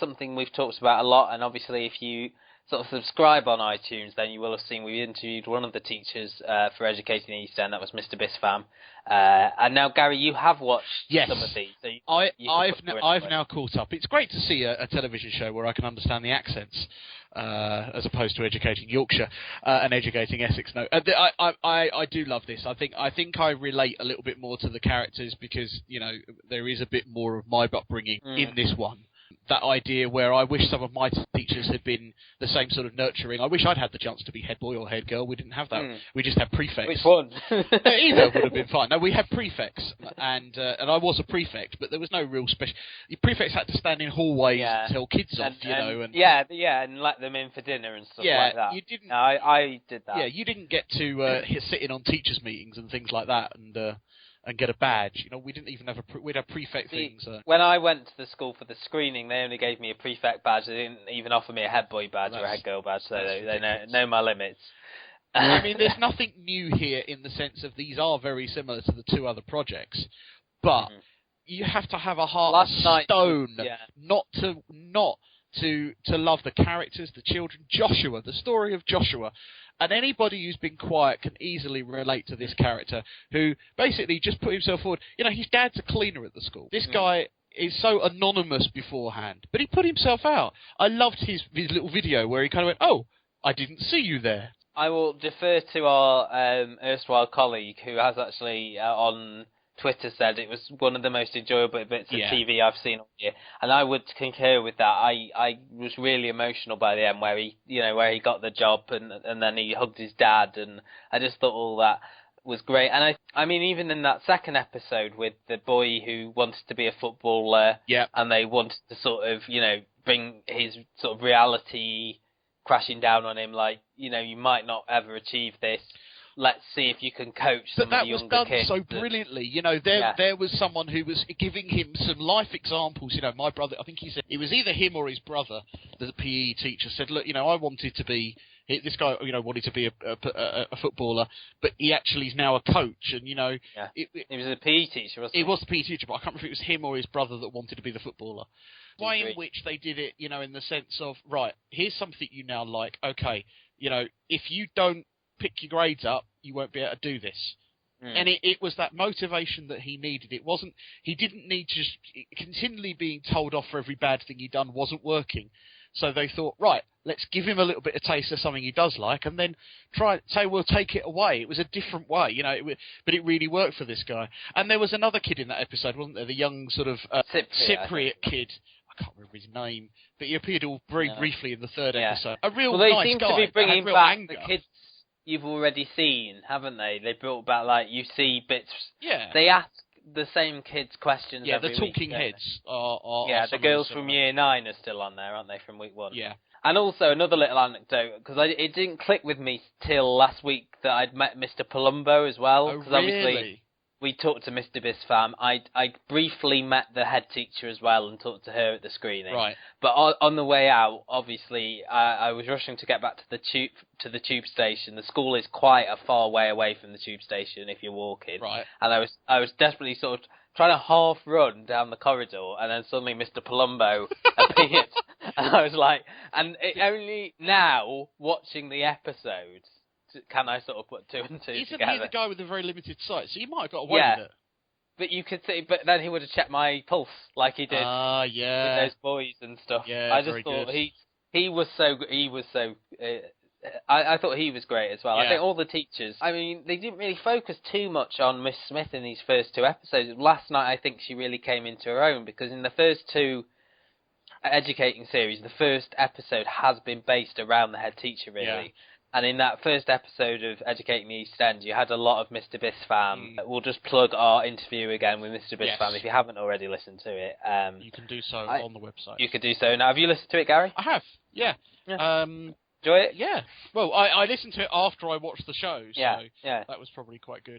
something we've talked about a lot, and obviously if you sort of subscribe on iTunes, then you will have seen we interviewed one of the teachers for Educating the East End. That was Mr. Bispham. And now, Gary, you have watched some of these. So I've now caught up. It's great to see a television show where I can understand the accents, as opposed to Educating Yorkshire and Educating Essex. No, I do love this. I think I relate a little bit more to the characters because there is a bit more of my upbringing in this one. That idea where I wish some of my teachers had been the same sort of nurturing. I wish I'd had the chance to be head boy or head girl. We didn't have that. We just had prefects. Which one? Either would have been fine. No, we had prefects, and I was a prefect, but there was no real special. Prefects had to stand in hallways and tell kids off, and let them in for dinner and stuff like that. You didn't. No, I did that. Yeah, you didn't get to sit in on teachers' meetings and things like that, and get a badge. We didn't even have we'd have prefect things. When I went to the school for the screening, they only gave me a prefect badge. They didn't even offer me a head boy badge or a head girl badge, so they know my limits. I mean, there's nothing new here in the sense of these are very similar to the two other projects, but you have to have a heart of stone not to love the characters, the children. Joshua, the story of Joshua. And anybody who's been quiet can easily relate to this character who basically just put himself forward. His dad's a cleaner at the school. This guy is so anonymous beforehand, but he put himself out. I loved his little video where he kind of went, "Oh, I didn't see you there." I will defer to our erstwhile colleague who has actually on Twitter said it was one of the most enjoyable bits of TV I've seen all year, and I would concur with that. I was really emotional by the end where he got the job and then he hugged his dad, and I just thought all that was great. And I mean even in that second episode with the boy who wanted to be a footballer, and they wanted to sort of bring his sort of reality crashing down on him, like you might not ever achieve this. Let's see if you can coach some of the younger kids. But that was done so brilliantly. There was someone who was giving him some life examples. My brother, I think he said, it was either him or his brother, the PE teacher, said, look, I wanted to be, this guy, wanted to be a footballer, but he actually is now a coach. And, he was a PE teacher, wasn't he? He was the PE teacher, but I can't remember if it was him or his brother that wanted to be the footballer. The way in which they did it, in the sense of, right, here's something you now like. Okay, if you don't pick your grades up, you won't be able to do this. And it was that motivation that he needed. He didn't need to just continually being told off for every bad thing he'd done wasn't working. So they thought, right, let's give him a little bit of taste of something he does like, and then we'll take it away. It was a different way, but it really worked for this guy. And there was another kid in that episode, wasn't there? The young sort of Cypriot kid. I can't remember his name, but he appeared very briefly in the third episode. A real nice guy. They seem to be bringing back anger. The kids you've already seen, haven't they? They brought back, you see bits. Yeah. They ask the same kids questions every week. Yeah, the talking heads are the girls from Year 9 are still on there, aren't they, from week 1? Yeah. And also, another little anecdote, because it didn't click with me till last week that I'd met Mr. Palumbo as well. Oh, really? Obviously, we talked to Mr. Bispham. I briefly met the head teacher as well and talked to her at the screening. Right. But on the way out, obviously, I was rushing to get back to the tube station. The school is quite a far way away from the tube station if you're walking. Right. And I was desperately sort of trying to half run down the corridor, and then suddenly Mr. Palumbo appeared, and I was like, only now watching the episode can I sort of put two and two Isn't together. he the guy with the very limited sight? So you might have got away with it. But you could see, but then he would have checked my pulse like he did with those boys and stuff. Yeah, I just thought he was so I thought he was great as well. Yeah. I think all the teachers, I mean, they didn't really focus too much on Miss Smith in these first two episodes. Last night, I think she really came into her own, because in the first two educating series, the first episode has been based around the head teacher, really. Yeah. And in that first episode of Educating the East End, you had a lot of Mr. Bispham. We'll just plug our interview again with Mr. Bispham if you haven't already listened to it. You can do so on the website. You could do so. Now, have you listened to it, Gary? I have, yeah. Enjoy it? Yeah. Well, I listened to it after I watched the show, so that was probably quite good.